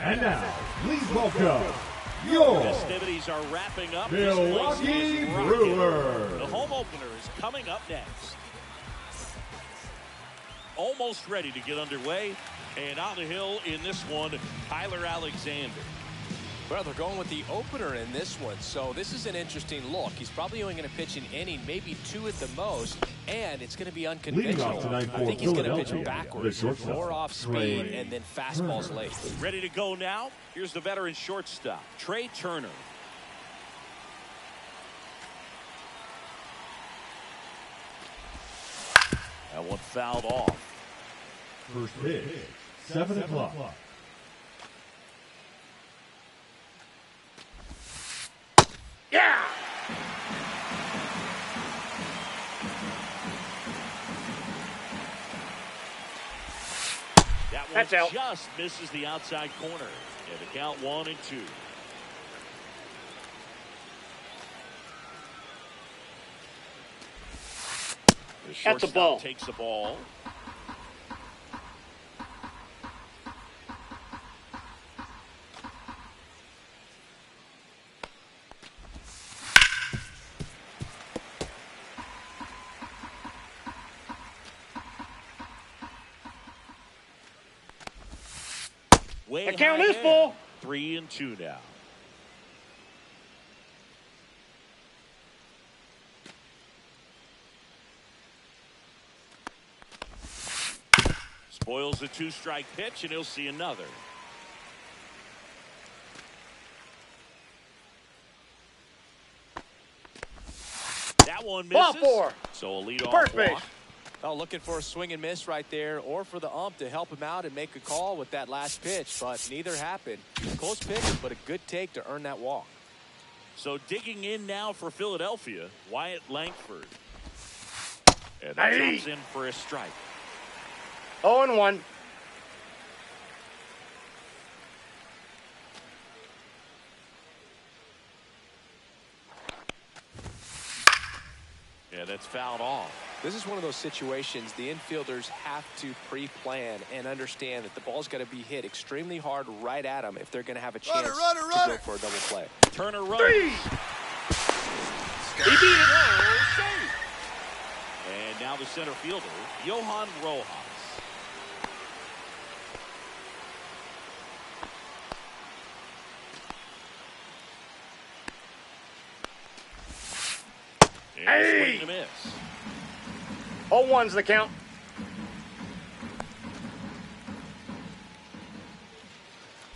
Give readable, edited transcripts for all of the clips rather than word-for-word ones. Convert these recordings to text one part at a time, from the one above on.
And now, please welcome your festivities are wrapping up. Milwaukee Brewers. The home opener is coming up next. Almost ready to get underway. And on the hill in this one, Tyler Alexander. Well, they're going with the opener in this one, so this is an interesting look. He's probably only going to pitch an inning, maybe two at the most, and it's going to be unconventional. I think he's going to pitch backwards, more off speed, and then fastballs late. Ready to go now. Here's the veteran shortstop, Trey Turner. That one fouled off. First pitch, 7 o'clock. Yeah! That one just misses the outside corner. And the count 1-2. The shortstop takes the ball. The count is full. 3-2 now. Spoils the 2-strike pitch, and he'll see another. That one misses. Ball 4. So a leadoff First base. walk. Well, looking for a swing and miss right there, or for the ump to help him out and make a call with that last pitch, but neither happened. Close pitch, but a good take to earn that walk. So digging in now for Philadelphia, Wyatt Langford. And that comes in for a strike. 0-1. Yeah, that's fouled off. This is one of those situations the infielders have to pre-plan and understand that the ball's got to be hit extremely hard right at them if they're going to have a chance to go for a double play. Turner runs. 3. He beat it. And now the center fielder, Johan Rojas. And a swing and a miss. 0-1's the count.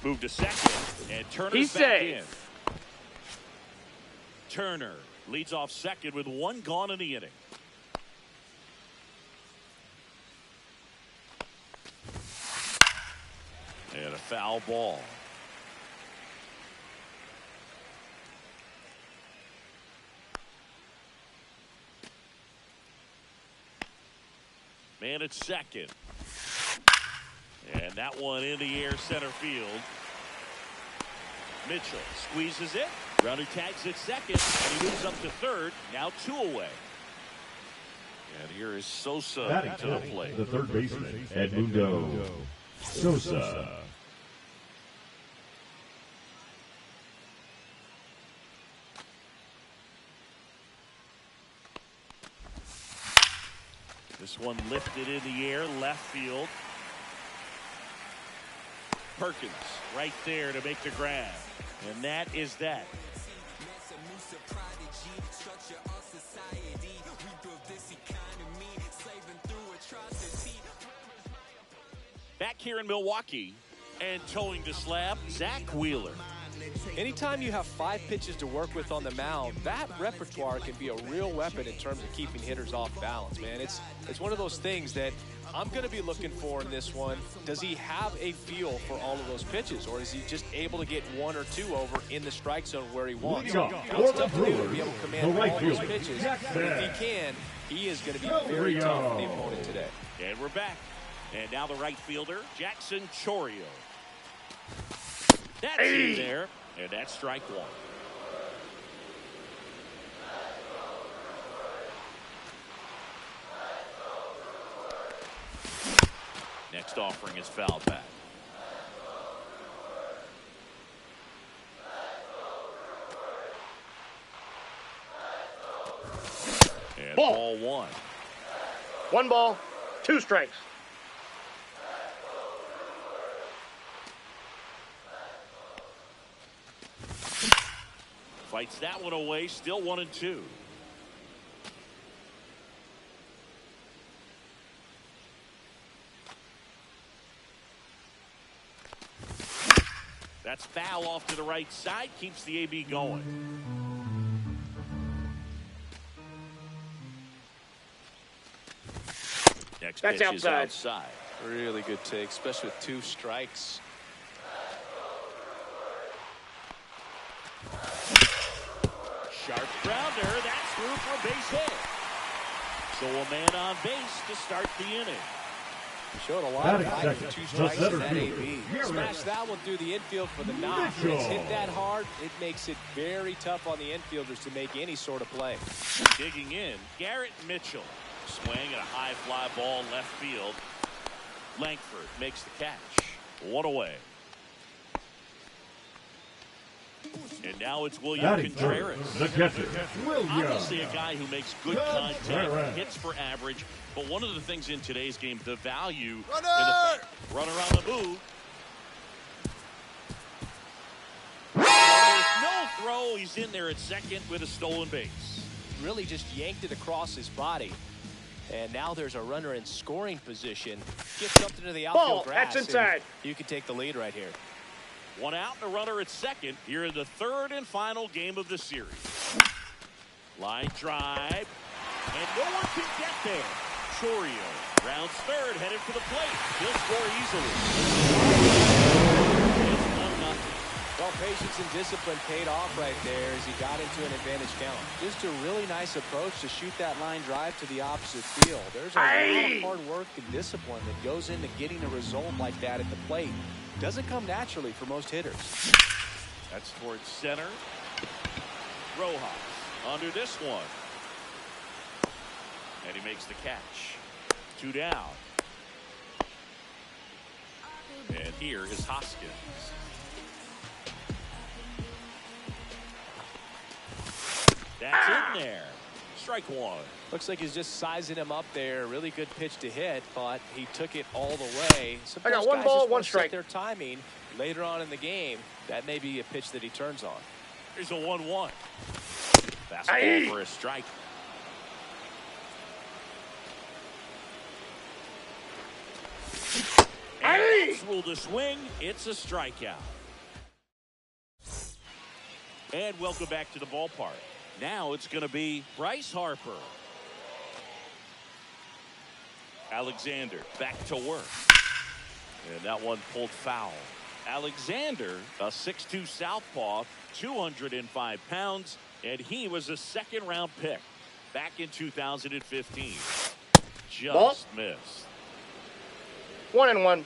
Move to second, and Turner's back in. Turner leads off second with 1 gone in the inning. And a foul ball. Man at second. And that one in the air center field. Mitchell squeezes it. Runner tags at second, and he moves up to third. Now 2 away. And here is Sosa Batting to the plate. the third baseman, Edmundo Sosa. This one lifted in the air, left field. Perkins right there to make the grab. And that is that. Back here in Milwaukee and towing to slab, Zach Wheeler. Anytime you have 5 pitches to work with on the mound, that repertoire can be a real weapon in terms of keeping hitters off balance, man. It's one of those things that I'm going to be looking for in this one. Does he have a feel for all of those pitches, or is he just able to get 1 or 2 over in the strike zone where he wants? It's tough to do to be able to command all those pitches, but if he can, he is going to be very tough for the opponent today. And we're back. And now the right fielder, Jackson Chourio. That's in there, and that's strike 1. Next offering is foul back. And Ball. ball one. 1 ball, 2 strikes. Fights that one away, still 1-2. That's foul off to the right side, keeps the AB going. Next That's pitch is outside. outside. Really good take, especially with 2 strikes. Sharp grounder, that's through for a base hit. So a man on base to start the inning. Showed a lot of Batting height with second, 2 the strikes in center that fielder, AB. Garrett. Smash that one through the infield for the knock. Mitchell. It's hit that hard, it makes it very tough on the infielders to make any sort of play. Digging in, Garrett Mitchell. Swing at a high fly ball left field. Langford makes the catch. 1 away. And now it's William Batting Contreras. third, the catcher, Obviously a William. guy who makes good contact, hits for average, but one of the things in today's game, the value in the runner on the move. And there's no throw. He's in there at second with a stolen base. Really just yanked it across his body. And now there's a runner in scoring position. Gets up into the outfield Ball, grass. that's inside. You can take the lead right here. 1 out and a runner at second here in the 3rd and final game of the series. Line drive, and no one can get there. Chourio rounds 3rd, headed for the plate. He'll score easily. It's 1-0. Well, patience and discipline paid off right there as he got into an advantage count. Just a really nice approach to shoot that line drive to the opposite field. There's a lot of hard work and discipline that goes into getting a result like that at the plate. Doesn't come naturally for most hitters. That's towards center. Rojas under this one. And he makes the catch. 2 down. And here is Hoskins. That's in there. Strike 1. Looks like he's just sizing him up there. Really good pitch to hit, but he took it all the way. Sometimes I got 1 guys ball, just 1 want to set strike. their timing later on in the game. That may be a pitch that he turns on. Here's a 1-1. Fastball Aye. for a strike. And Aye. that's ruled a swing. It's a strikeout. And welcome back to the ballpark. Now it's going to be Bryce Harper. Alexander back to work. And that one pulled foul. Alexander, a 6'2 southpaw, 205 pounds, and he was a 2nd-round pick back in 2015. Just Ball. missed. 1-1.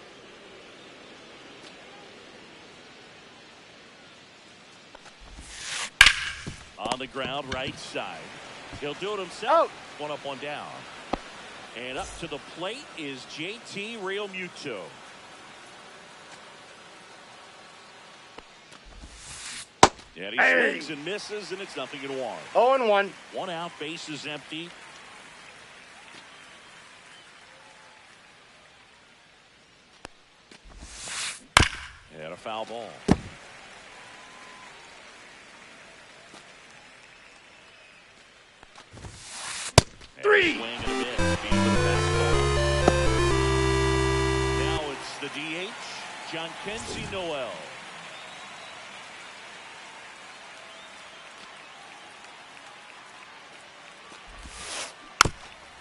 On the ground, right side. He'll do it himself. Out. 1 up, 1 down. And up to the plate is JT Realmuto. And he Hey. swings and misses, and it's 0-1. 0-1. 1 out, base is empty. And a foul ball. And 3. a swing and a miss. Beat with a fastball. Now it's the DH, John Kenzie Noel.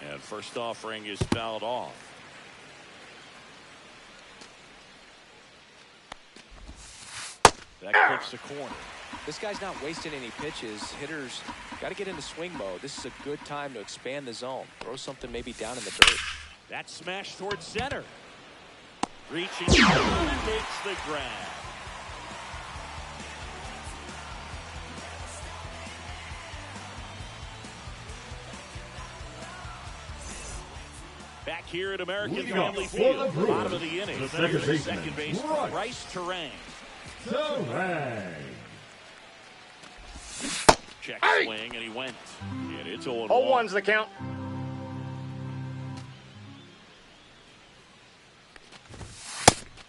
And first offering is fouled off. That clips the corner. This guy's not wasting any pitches. Hitters got to get into swing mode. This is a good time to expand the zone. Throw something maybe down in the dirt. That smash towards center. Reaching down and makes the grab. Back here at American Leading off Family for Field, the Brewers, bottom of the inning. the second baseman, Second base, Bryce Terang. Terang. Check swing, and he went. And it's 0-1. 0-1's the count.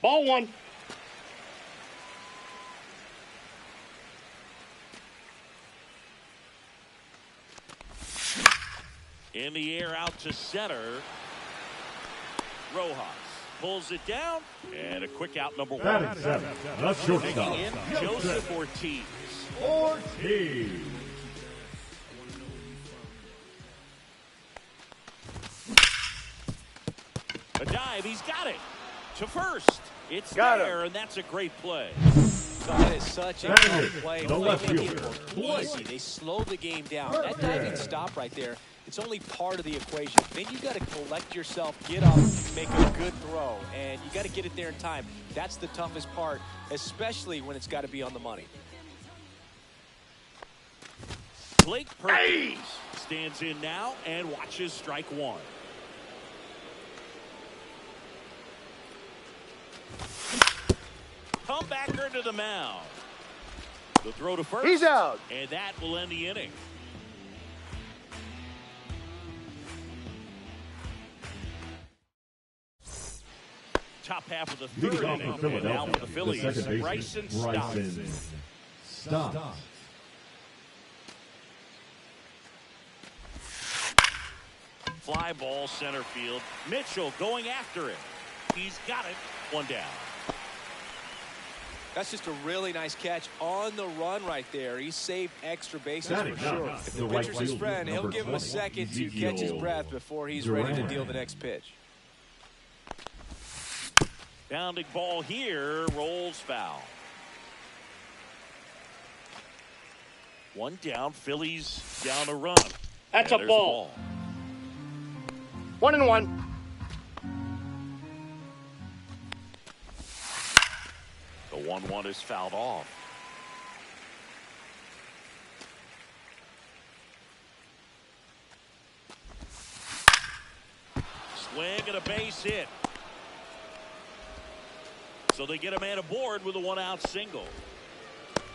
Ball one. In the air out to center. Rojas pulls it down, and a quick out, number one. Batting seven, the shortstop, Taking in Joseph Ortiz. Ortiz. A dive, he's got it. To first. It's Got there, and that's a great play. That is such a That good is play. the left Playmaking fielder. was easy. They slowed the game down. That diving stop right there, it's only part of the equation. Then you got to collect yourself, get up, make a good throw, and you got to get it there in time. That's the toughest part, especially when it's got to be on the money. Blake Perkins stands in now and watches strike one. Comebacker to the mound. The throw to first. He's out. And that will end the inning. Top half of the third Leading off inning. for And now for Philadelphia, the Phillies, second baseman, Bryson Stott. Stott. Fly ball center field. Mitchell going after it. He's got it. One down. That's just a really nice catch on the run right there. He saved extra bases That for is sure. not If the the right pitcher's his fielder, friend, he'll number give him a 20, second to Ezekiel catch his breath before he's ready to Duran. deal the next pitch. Bounding ball here. Rolls foul. One down. Phillies down a run. That's And a there's ball. 1-1. The 1-1 is fouled off. Swing and a base hit. So they get a man aboard with a one-out single.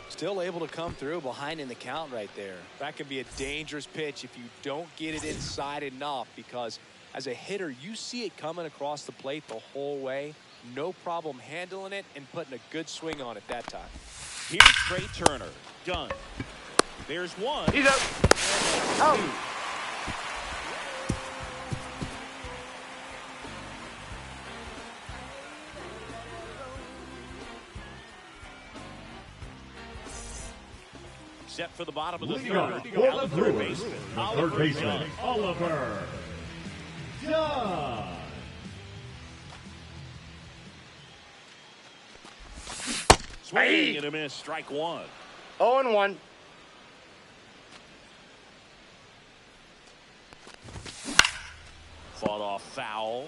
Still able to come through behind in the count right there. That could be a dangerous pitch if you don't get it inside enough, because as a hitter, you see it coming across the plate the whole way. No problem handling it and putting a good swing on it that time. Here's Trey Turner. Done. There's one. He's out. Out. Set for the bottom of the Leading third. off for the Out third Brewers, baseman. the third Oliver baseman, Dunn. Oliver Dunn. Swing and a miss. Strike one. 0-1. Fought off foul.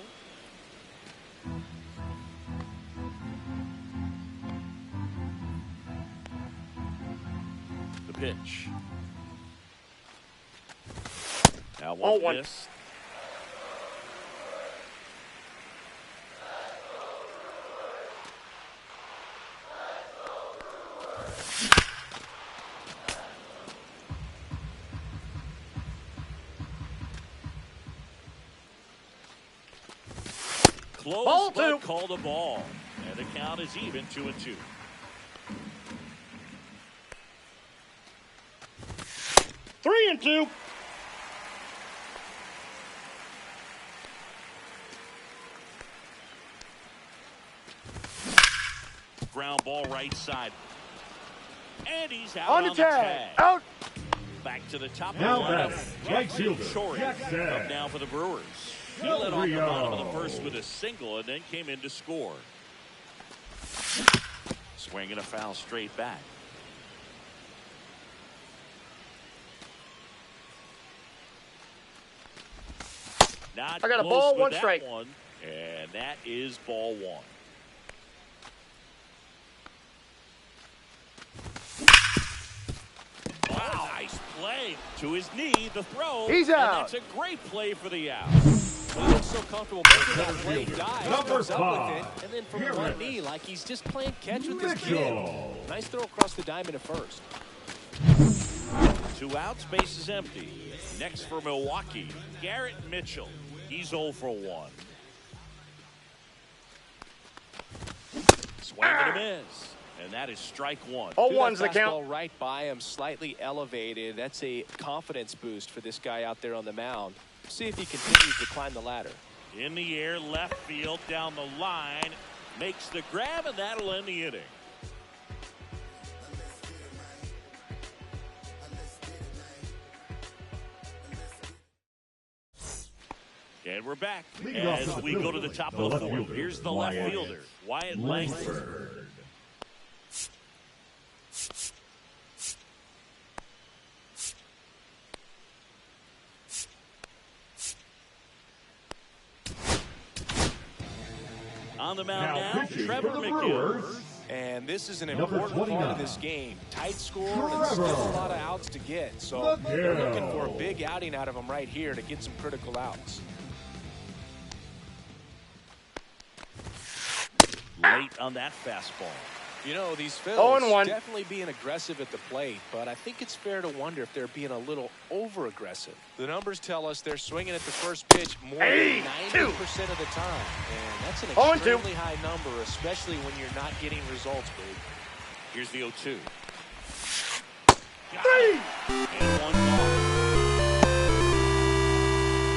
The pitch. Now one 0-1. miss. Close, Ball but two. called a ball. And the count is even, 2-2. Three and two. Ground ball right side. And he's out On on the the tag. tag. Out. Back to the top Now of the lineup. batting, right fielder, Shorey Jack up Sack. now for the Brewers. He led off the bottom of the Rio. first with a single and then came in to score. Swing and a foul straight back. Not I got a close ball, with one that strike. one, and that is ball one. Wow, nice play to his knee. The throw. He's and out. that's a great play for the out. He looks so comfortable making that play dive, Number comes up with 5. it, and then from Here one is knee, like he's just playing catch with his kid. Mitchell. Nice throw across the diamond at first. 2 outs, base is empty. Next for Milwaukee, Garrett Mitchell. He's 0 for 1. Swing and a miss. And that is strike 1. 0-1's the Fastball count. right by him, slightly elevated. That's a confidence boost for this guy out there on the mound. See if he continues to climb the ladder. In the air, left field, down the line. Makes the grab, and that'll end the inning. And we're back as we go to the top of the fourth. Here's the left fielder, Wyatt Langford. On the mound now, Trevor McGill. And this is an Number important part of 29. this game. Tight score and still a lot of outs to get. So they're looking for a big outing out of him right here to get some critical outs. Late on that fastball. You know, these Phils 0-1. definitely being aggressive at the plate, but I think it's fair to wonder if they're being a little over-aggressive. The numbers tell us they're swinging at the first pitch more than 90% of the time. And that's an 0-2. extremely high number, especially when you're not getting results, Boog. Here's the 0-2. 3. And 1 ball.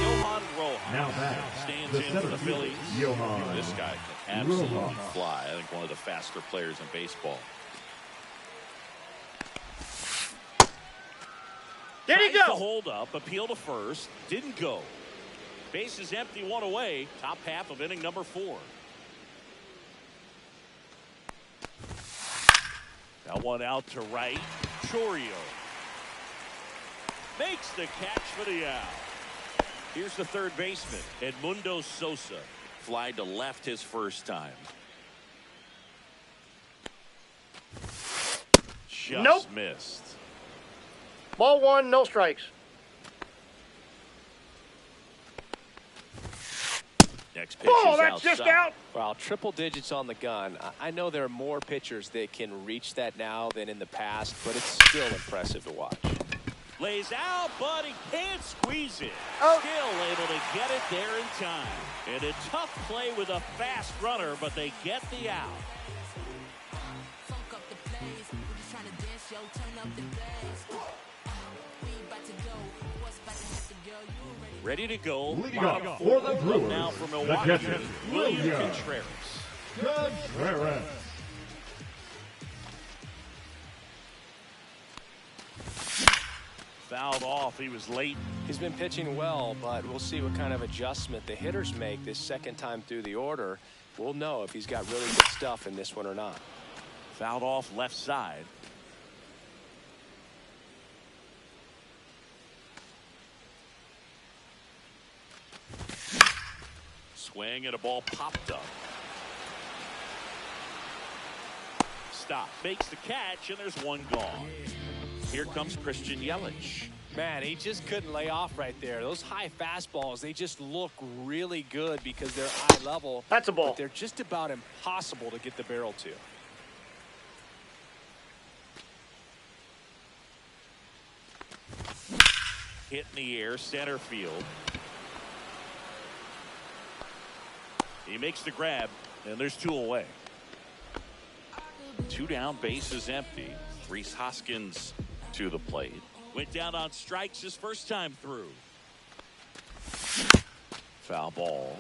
Johan Rojas Now back, stands the in for center the fielder, Phillies. Johan This guy can absolutely Rojas. fly. I think one of the faster players in baseball. Did he Tries to go? hold up, appeal to first, didn't go. Base is empty, 1 away. Top half of inning number 4. Now 1 out to right. Chourio makes the catch for the out. Here's the third baseman, Edmundo Sosa. Fly to left his first time. Just Nope. missed. Ball 1, no strikes. Next pitch Oh, is that's outside. just out. Well, triple digits on the gun. I know there are more pitchers that can reach that now than in the past, but it's still impressive to watch. Lays out, but he can't squeeze it. Oh. Still able to get it there in time. And a tough play with a fast runner, but they get the out. Funk up the place. We just tryna dance, yo. Turn up the bass. We about to go. What's about to happen, girl? You already Ready to go. Leading off for the Brewers, Now for the Milwaukee, catcher, William William Contreras. Contreras. Fouled off. He was late. He's been pitching well, but we'll see what kind of adjustment the hitters make this second time through the order. We'll know if he's got really good stuff in this one or not. Fouled off left side. Swing and a ball popped up. Stop. Makes the catch, and there's 1 gone. Here comes Christian Yelich. Man, he just couldn't lay off right there. Those high fastballs, they just look really good because they're eye level. That's a ball. But they're just about impossible to get the barrel to. Hit in the air, center field. He makes the grab, and there's 2 away. 2 down, base is empty. Rhys Hoskins to the plate. Went down on strikes his first time through. Foul ball.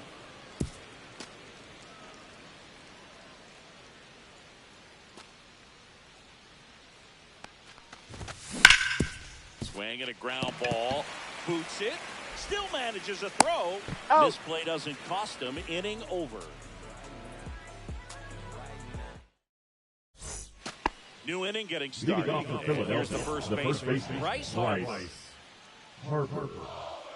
Swing and a ground ball. Boots it. Still manages a throw. Out. This play doesn't cost him. Inning over. New inning getting Leading started. off for And Philadelphia, here's the first baseman, Bryce Harper. Harper.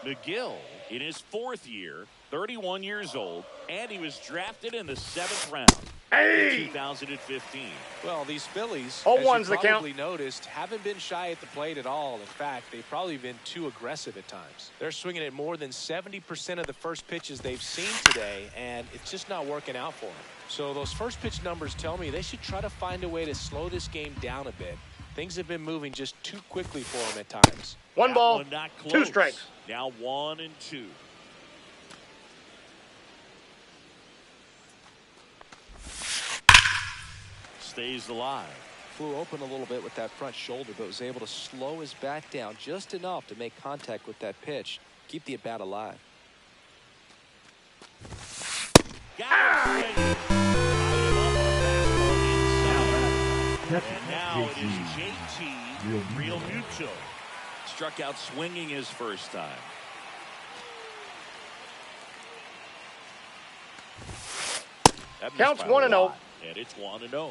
McGill in his 4th year, 31 years old, and he was drafted in the 7th round. Hey! 2015. Well, these Phillies, 0-1's as the you count. probably noticed, haven't been shy at the plate at all. In fact, they've probably been too aggressive at times. They're swinging at more than 70% of the first pitches they've seen today, and it's just not working out for them. So those first pitch numbers tell me they should try to find a way to slow this game down a bit Things have been moving just too quickly for him at times. One That ball, one not 2 close. strikes. Now 1-2. Stays alive. Flew open a little bit with that front shoulder, but was able to slow his bat down just enough to make contact with that pitch. Keep the at-bat alive. Got him swinging. Tied him up on a fastball inside. And now it is JT Real Muto. Struck out swinging his first time. That missed Counts by 1-0. lot, and it's 1-0.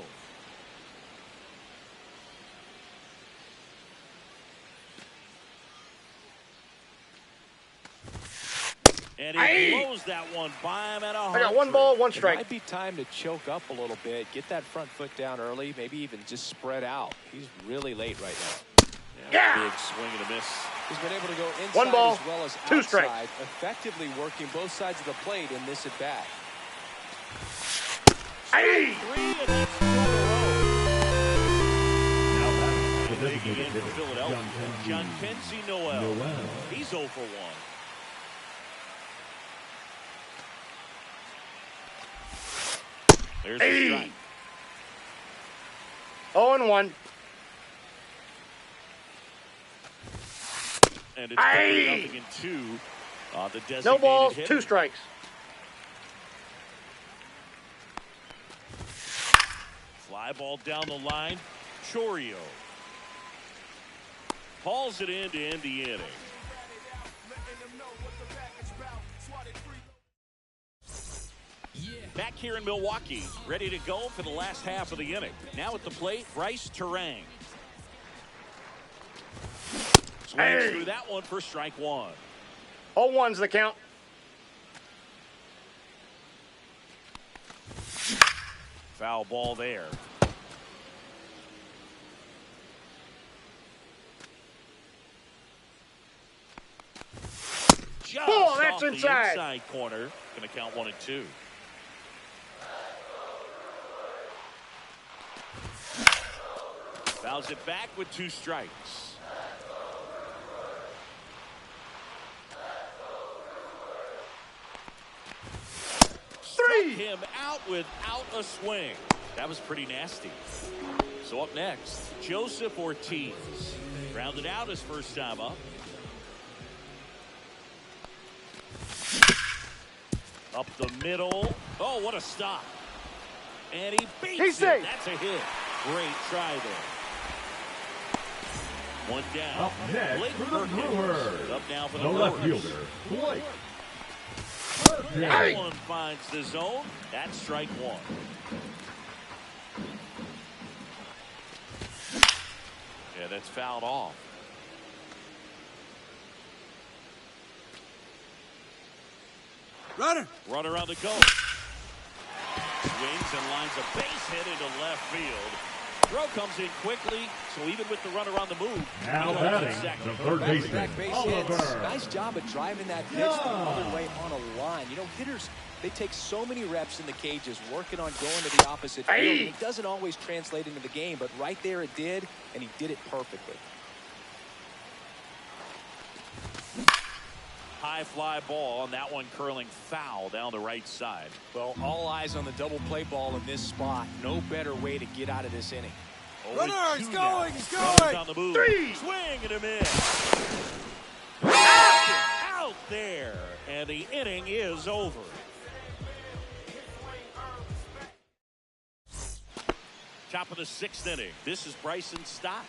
And he blows that one by him at a I hard got 1 ball, 1 It strike. might be time to choke up a little bit, get that front foot down early, maybe even just spread out. He's really late right now. Yeah. Big swing and a miss. He's been able to go inside 1 ball, as well as 2 outside, strikes. effectively working both sides of the plate in this at-bat. Hey! 3, and that's 2 in a row. Now batting, the Digging in designated for hitter, Philadelphia, John Kenzie Noel. Noel. He's 0 for 1. There's the Hey. strike. 0-1. And it's Hey. 0-2 on the designated No balls, hitter. 2 strikes. Fly ball down the line. Chourio hauls it in to end the inning. Back here in Milwaukee, ready to go for the last half of the inning. Now at the plate, Bryce Terang. Swings through that one for strike 1. 0-1's the count. Foul ball there. Just Oh, that's off the inside. corner. Going to count 1-2. Fouls it back with 2 strikes. Struck him out without a swing. That was pretty nasty. So up next, Joseph Ortiz. Rounded out his first time up. Up the middle. Oh, what a stop. And he beats He's it. safe. That's a hit. Great try there. One down. Up next Blake for the Perkins. Brewers, Up now for the the left Brewers. fielder, Blake That Perkins. one finds the zone. That's strike 1. Yeah, that's fouled off. Runner on the go. Swings and lines a base hit into left field. Throw comes in quickly, so even with the runner on the move, Now he goes to batting, second. the third baseman, Back-to-back base hits. Oliver. Nice job of driving that pitch the other way on a line. You know, hitters, they take so many reps in the cages working on going to the opposite field. And it doesn't always translate into the game, but right there it did, and he did it perfectly. High fly ball, and that one curling foul down the right side. Well, all eyes on the double play ball in this spot. No better way to get out of this inning. Runner, he's going, he's going. On the move. 3. Swing and a miss. Out there, and the inning is over. Top of the 6th inning. This is Bryson Stott.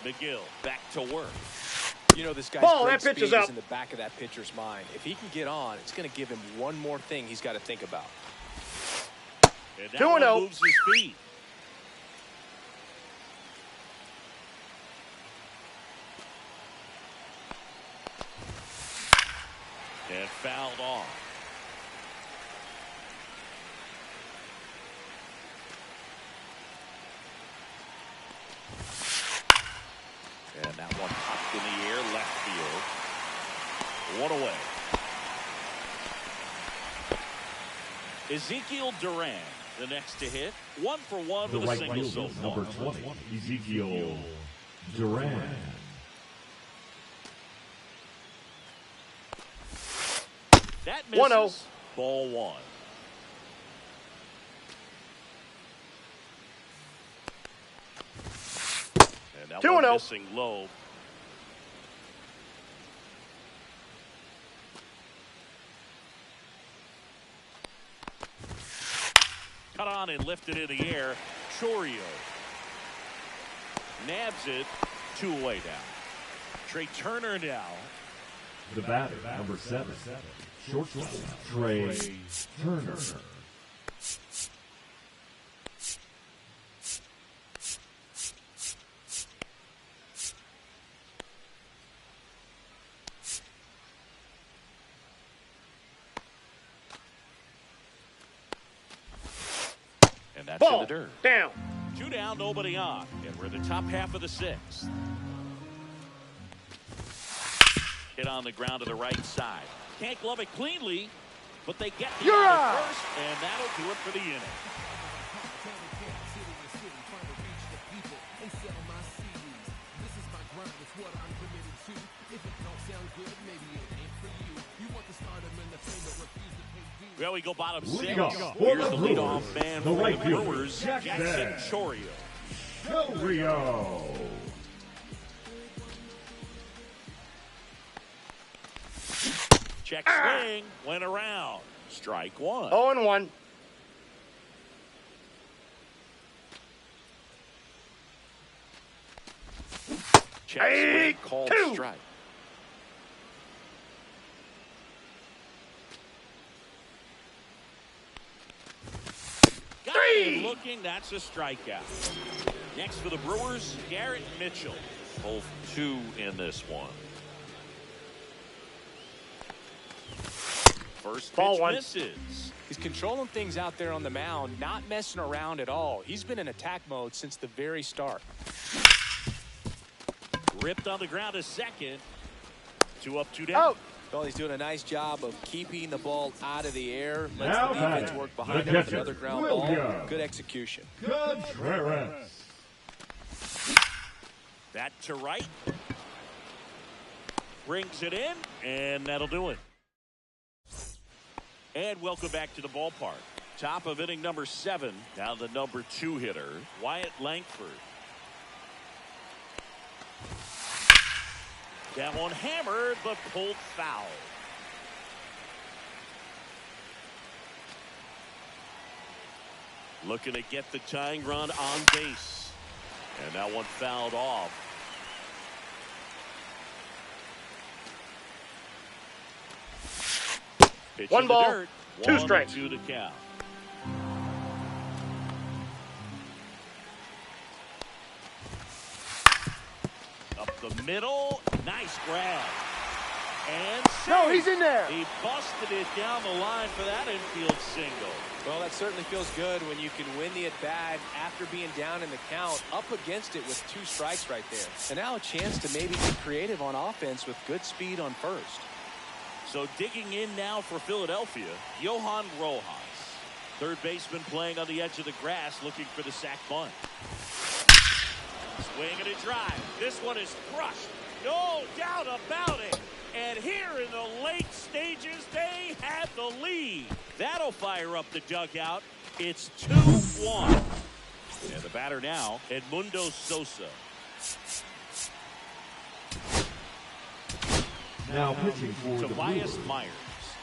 McGill back to work. You know, this guy's Ball, great that pitch is speed up. in the back of that pitcher's mind. If he can get on, it's going to give him one more thing he's got to think about. And that 2-0. one moves his feet. And fouled off. And that one popped in the air, left field. One away. Ezekiel Duran, the next to hit. 1 for 1 The with a right single so fielder, far. number 20, Ezekiel Duran. That 1-0. misses. Ball 1. And that 2-0. one missing low. Cut on and lifted in the air. Chourio nabs it. 2 away down. Trey Turner now. The batter, number 7, shortstop, Trey Turner. And that's in Ball the dirt. down. 2 down, nobody on. And we're in the top half of the 6th. Hit on the ground to the right side. Can't glove it cleanly, but they get the You're out out. at first, and that'll do it for the inning. Well, we go bottom 6. Leading off for Here's the the Brewers, leadoff man the for right the fielder, Brewers, Jackson Chourio. Chourio. Check swing, went around. Strike 1. 0-1. Check swing, called 2. strike. Got him looking, that's a strikeout. Next for the Brewers, Garrett Mitchell. Both 2 in this one. First Ball pitch 1. misses. He's controlling things out there on the mound, not messing around at all. He's been in attack mode since the very start. Ripped on the ground to second. 2 up, 2 down. Out. Well, he's doing a nice job of keeping the ball out of the air. Lets Now the defense batting, work behind the him with catcher, another ground William. ball. Good execution. Contreras. That to right. Brings it in, and that'll do it. And welcome back to the ballpark. Top of inning number 7. Now the number 2 hitter, Wyatt Langford. That one hammered, but pulled foul. Looking to get the tying run on base. And that one fouled off. Pitch 1 in the ball, dirt. 2 strikes. 1-2 to count. Up the middle. Nice grab. And No, safe. he's in there. He busted it down the line for that infield single. Well, that certainly feels good when you can win the at-bat after being down in the count, up against it with 2 strikes right there. And now a chance to maybe get creative on offense with good speed on first. So digging in now for Philadelphia, Johan Rojas. Third baseman playing on the edge of the grass looking for the sac bunt. Swing and a drive. This one is crushed. No doubt about it. And here in the late stages, they have the lead. That'll fire up the dugout. It's 2-1. And the batter now, Edmundo Sosa. Now pitching for the Tobias Brewers, Myers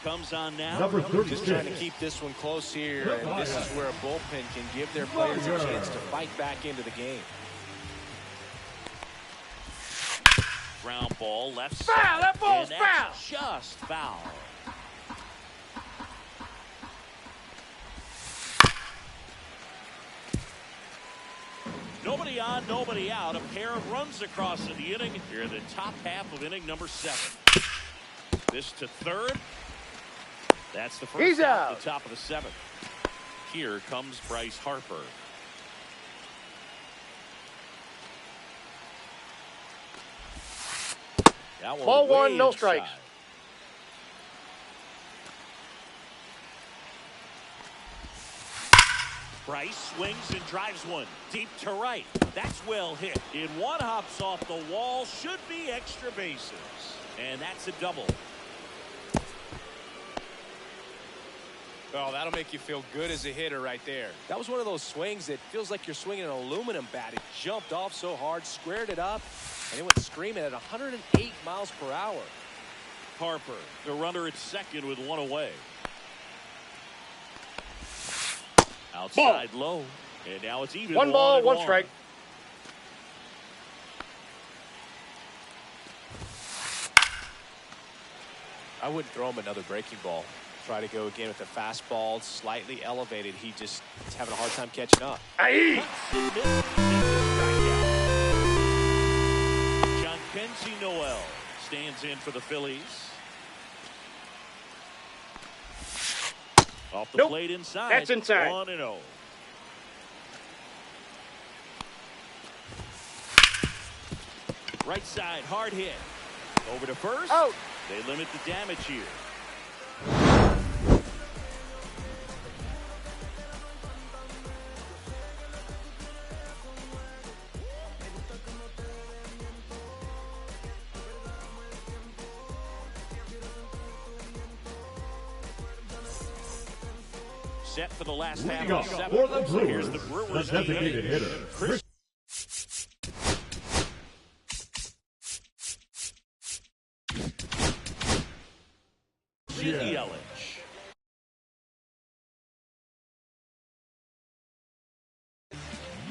comes on now. number Just trying to 36, keep this one close here, and this is where a bullpen can give their players a chance to fight back into the game. Ground ball left Foul! side. That ball's and foul! that's just foul. Nobody on, nobody out. A pair of runs across in the inning. Here in the top half of inning number 7. This to third. That's the first He's out. out. The top of the 7th. Here comes Bryce Harper. That one Ball 1, way no inside. strikes. Bryce swings and drives one deep to right. That's well hit. In one, hops off the wall. Should be extra bases. And that's a double. Oh, that'll make you feel good as a hitter right there. That was one of those swings that feels like you're swinging an aluminum bat. It jumped off so hard, squared it up, and it went screaming at 108 miles per hour. Harper, the runner at second with one away. Outside low, and now it's even. One ball, one strike. I wouldn't throw him another breaking ball. Try to go again with the fastball, slightly elevated. He just is having a hard time catching up. Aye. John Kenzie Noel stands in for the Phillies. Off the plate inside. That's inside. 1-0. Right side, hard hit. Over to first. Out. They limit the damage here. Set for the last half Leading of off the for the seventh. So here's Brewers, the Brewers. the designated hitter, Chris Yelich.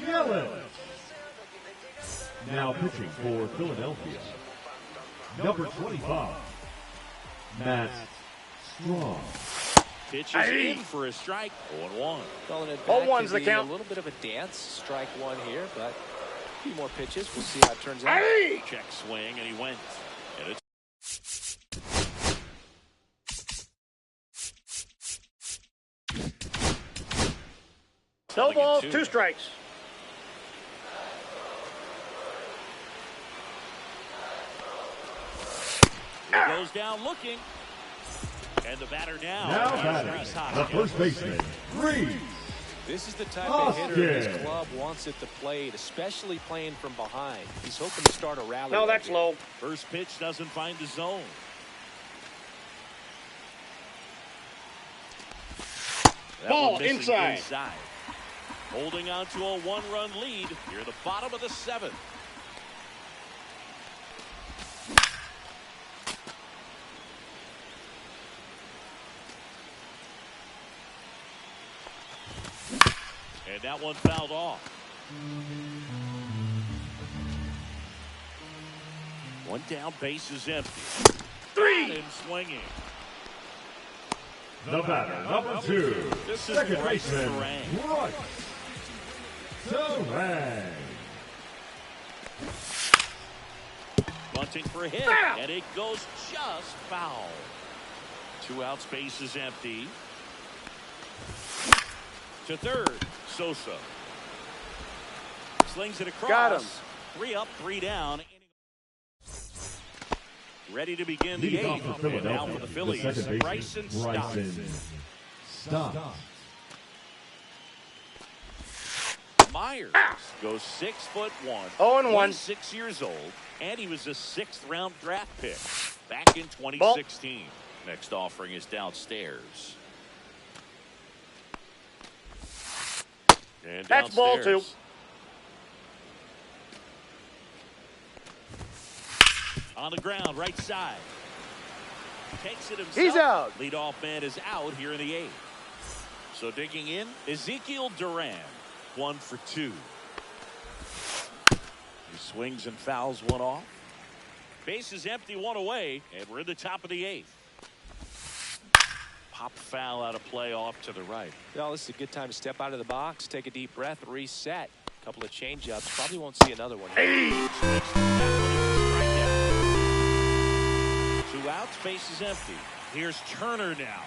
Yelich. Now pitching for Philadelphia, number 25, Matt Strong. Pitches in for a strike. 0-1. Calling it Ball back one's to the be count. a little bit of a dance. Strike one here, but a few more pitches. We'll see how it turns out. Aye. Check swing, and he went. And it's No Coming at balls, 2. 2 strikes. He goes down looking. And the batter now. Now is batting, Rhys the Hoskins. first baseman, Reese. This is the type of hitter his Hoskins. club wants at the plate, especially playing from behind. He's hoping to start a rally. No, right that's here. low. First pitch doesn't find the zone. That Ball one missing inside. Holding on to a 1-run lead here at the bottom of the 7th. And that one fouled off. One down, base is empty. 3. And swinging. The batter, number 2, This is second Bryce baseman, Terang. Bryce Terang. Bunting for a hit, and it goes just foul. 2 outs, base is empty. To third, Sosa. Slings it across. Got him. 3 up, 3 down. Ready to begin the Leading off 8th. for And now Philadelphia, for the the Phillies, second Bryson baseman, Stott. Bryson Stott. Myers goes 6'1", 0-1. 26 years old, and he was a 6th-round draft pick back in 2016. Next offering is downstairs. And That's ball downstairs. 2. On the ground, right side. Takes it himself. He's out. Leadoff man is out here in the 8th. So digging in, Ezekiel Duran, 1 for 2. He swings and fouls one off. Base is empty, 1 away, and we're in the top of the 8th. Pop foul out of play off to the right. Well, this is a good time to step out of the box, take a deep breath, reset. A couple of change-ups. Probably won't see another one. Switch to that one, it's a strikeout. 2 outs, base is empty. Here's Turner now.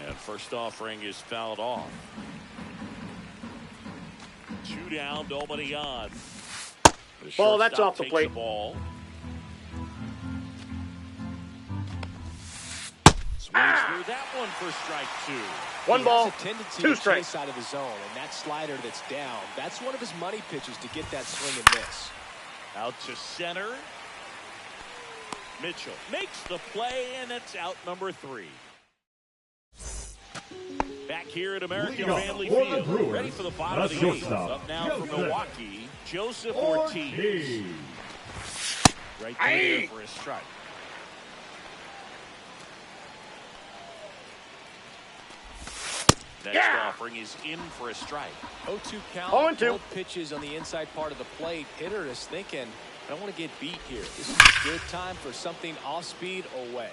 And first offering is fouled off. 2 down, nobody on. The Ball, that's shortstop off the takes plate. ball. Swings through that one for strike 2. One ball, He has a tendency 2 to strikes. chase out of the zone, and that slider that's down, that's one of his money pitches to get that swing and miss. Out to center. Mitchell makes the play, and it's out number 3. Back here at American Leading off Family for the Field, Brewers, ready for the bottom of the the 8th. shortstop, Up now from Joseph Milwaukee, Joseph Ortiz. Right there for a strike. Next offering is in for a strike. 0-2 count. 0-2. Both pitches on the inside part of the plate. Hitter is thinking, I don't want to get beat here. This is a good time for something off speed away.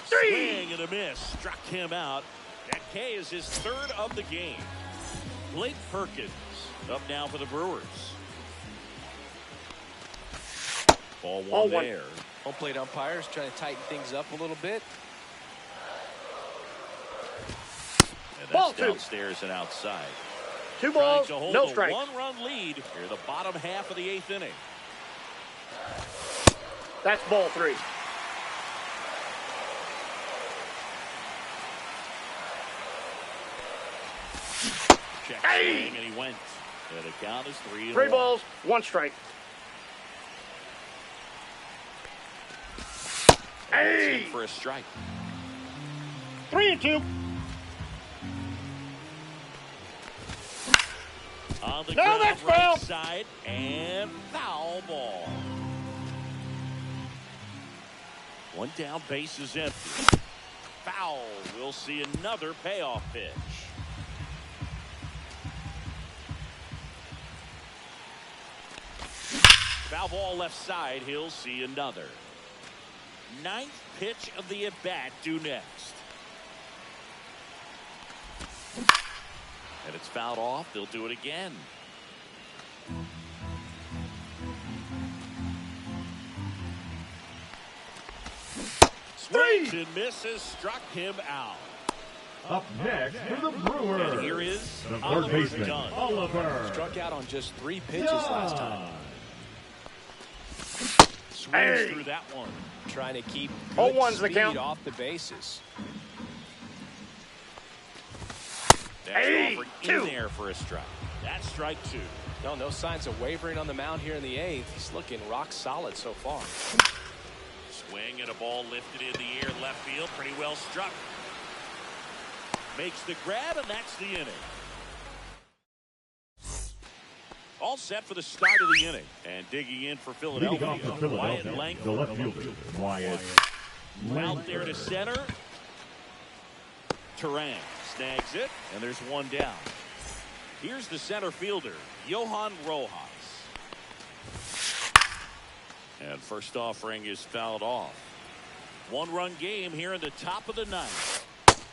Swing and a miss. Struck him out. That K is his 3rd of the game. Blake Perkins up now for the Brewers. Ball 1 there. Home plate umpires trying to tighten things up a little bit. And Ball that's 2. downstairs and outside. 2 Trying balls, to hold no a strikes. 1-run lead here in the bottom half of the 8th inning. That's ball 3. Check Hey! swing, and he went. And the count is 3-1. 3 balls, 1 strike. And it's Hey! in for a strike. 3-2. On the No, ground that's right foul. side, and foul ball. 1 down, base is empty. Foul. We'll see another payoff pitch. Foul ball left side. He'll see another. 9th pitch of the at-bat due next. And it's fouled off. They'll do it again. Swings and misses. Struck him out. Up next for the Brewers, And here is the third Oliver baseman, Dunn. Oliver Struck out on just 3 pitches last time. Swings Hey! through that one. Trying to keep 0-1's the speed count. off the bases. That's Hey, offered 2. in there for a strike. That's strike 2. No signs of wavering on the mound here in the 8th. He's looking rock solid so far. Swing and a ball lifted in the air left field. Pretty well struck. Makes the grab, and that's the inning. All set for the start of the inning. And digging in for leading off Philadelphia. for Wyatt Philadelphia, Langford. the left fielder, Wyatt Out there to center. Turan snags it, and there's 1 down. Here's the center fielder, Johan Rojas. And first offering is fouled off. 1-run game here in the top of the 9th.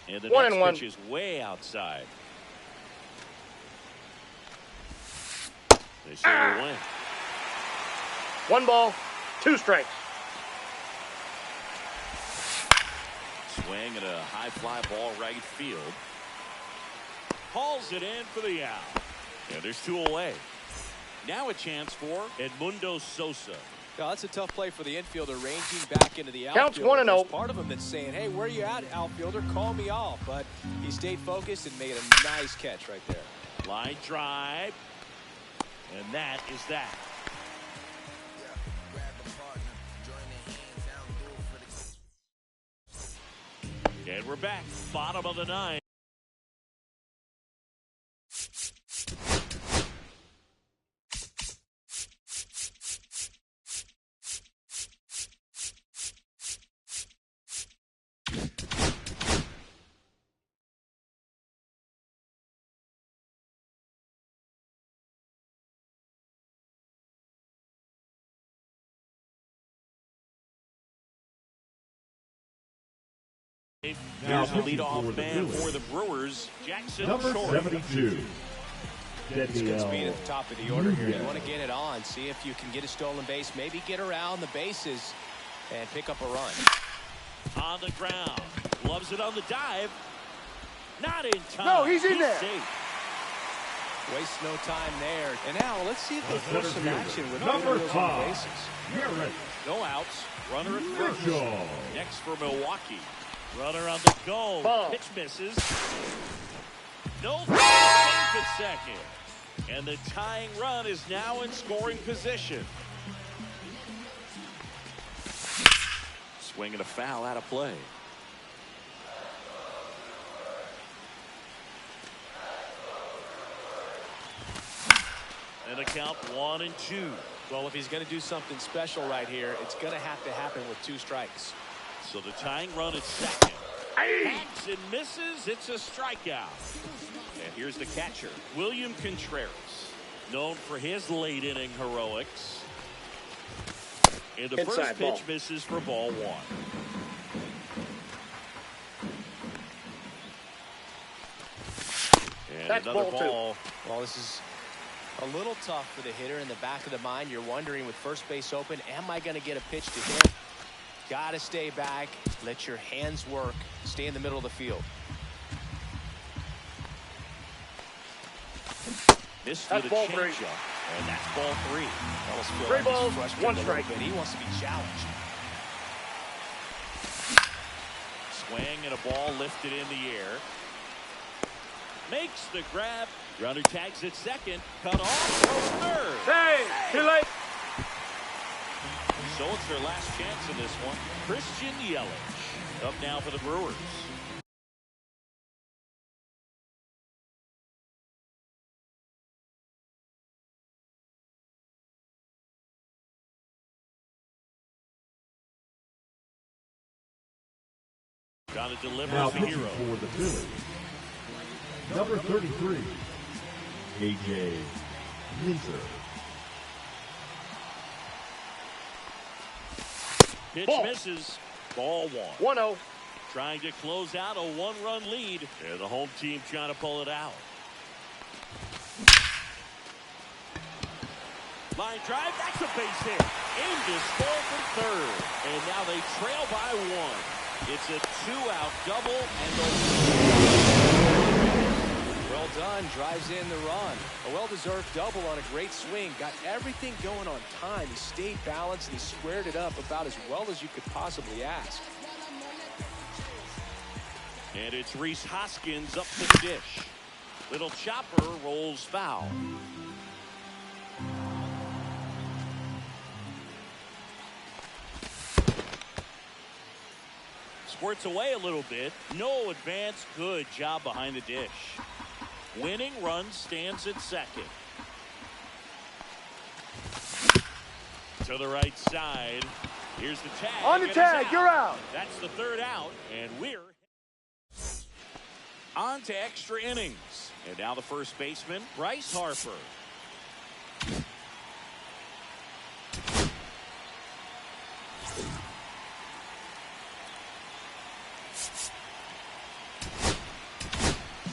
And the 1 next and 1. pitch is way outside. They say they win. 1 ball, 2 strikes. Swing and a high fly ball right field. Hauls it in for the out. And there's 2 away. Now a chance for Edmundo Sosa. Now, that's a tough play for the infielder, ranging back into the Counts outfield. 1-0. There's part of him that's saying, hey, where you at, outfielder? Call me off. But he stayed focused and made a nice catch right there. Line drive. And that is that. And we're back. Bottom of the 9th. Here's the leadoff man for the Brewers, Jackson number Short. 72. It's good speed Daniel at the top of the order here. You want to get it on, see if you can get a stolen base, maybe get around the bases and pick up a run. On the ground. Loves it on the dive. Not in time. No, he's in there. Safe. Waste no time there. And now let's see if they force some action with Number wheels on the 5. bases. Garrett No outs. Runner at first. Mitchell. Next for Milwaukee. Runner on the go. Ball. Pitch misses. No throw, safe at second. And the tying run is now in scoring position. Swing and a foul out of play. And a count 1-2. Well, if he's going to do something special right here, it's going to have to happen with 2 strikes. So the tying run at second. Hacks and misses. It's a strikeout. And here's the catcher, William Contreras, known for his late inning heroics. And the Inside first pitch ball. misses for ball 1. And That's another ball 2. ball. Well, this is a little tough for the hitter. In the back of the mind, you're wondering with first base open, am I going to get a pitch to hit? Got to stay back. Let your hands work. Stay in the middle of the field. Missed That's with a ball 3. changeup. And that's ball 3. Almost feel 3 like he's balls, frustrated 1 a little strike. bit. He wants to be challenged. Swing and a ball lifted in the air. Makes the grab. Runner tags at second. Cut off. Goes third. Hey, too late. So it's their last chance in this one. Christian Yelich up now for the Brewers. Got to deliver now as a pitching hero. for the Phillies. Number 33, AJ Minter. Pitch Ball. misses. Ball 1. 1-0. Trying to close out a 1-run lead. And the home team trying to pull it out. Line drive. That's a base hit. Aimed to score from third. And now they trail by 1. It's a 2-out double. And Well done. Drives in the run. A well-deserved double on a great swing. Got everything going on time. He stayed balanced and he squared it up about as well as you could possibly ask. And it's Rhys Hoskins up to the dish. Little chopper rolls foul. Squirts away a little bit. No advance. Good job behind the dish. Winning run stands at second. To the right side. Here's the tag. On the and he's tag, you're out. That's the 3rd out, and we're on to extra innings. And now the first baseman, Bryce Harper.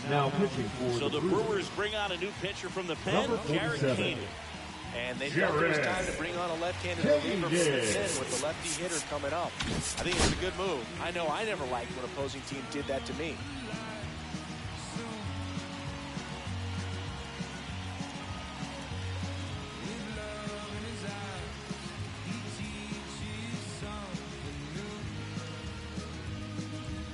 Now pitching for So the Brewers bring on a new pitcher from the pen, Number Jared 47. Keenan. And they felt it was time to bring on a left-handed reliever from the Keenan. pen with the lefty hitter coming up. I think it's a good move. I know I never liked when opposing team did that to me.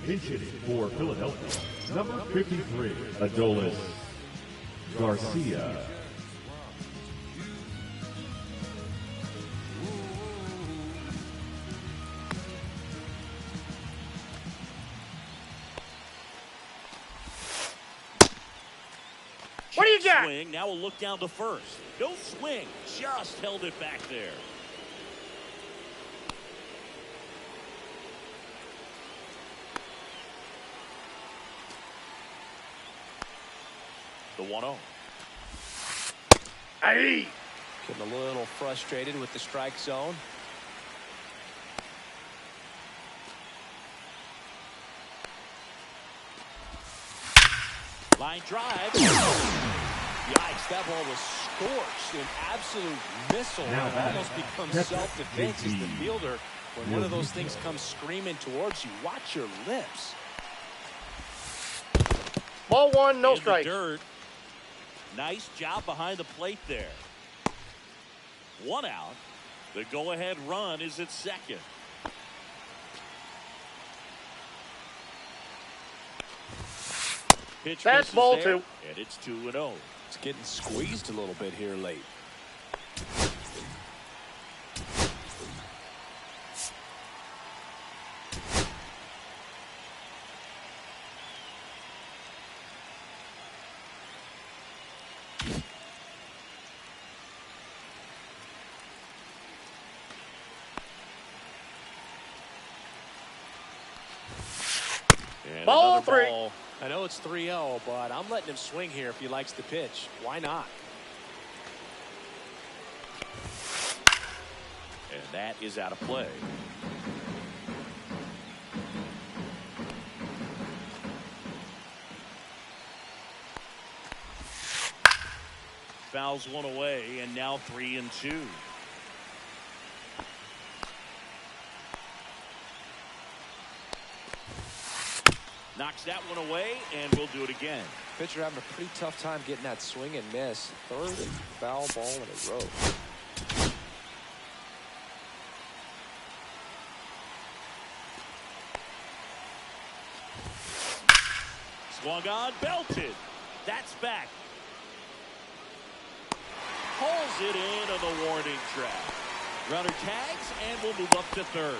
Pinch hitting for Philadelphia. Number 53, Adolis Garcia. What do you got? Swing. Now we'll look down to first. No swing. Just held it back there. The 1-0. Hey. Getting a little frustrated with the strike zone. Line drive. Yikes, that ball was scorched. An absolute missile. Now It back. almost becomes That's self-defense as the JT. fielder. When one of those things comes screaming towards you, watch your lips. Ball 1, no In the strike. dirt. Nice job behind the plate there. One out. The go-ahead run is at second. Pitch That's misses ball there, 2. and it's 2-0. It's getting squeezed a little bit here late. And Ball another 3. ball. I know it's 3-0, but I'm letting him swing here if he likes the pitch. Why not? And that is out of play. Fouls one away, and now 3-2. Knocks that one away, and we'll do it again. Pitcher having a pretty tough time getting that swing and miss. Third and foul ball in a row. Swung on, belted. That's back. Pulls it in on the warning track. Runner tags, and we'll move up to third.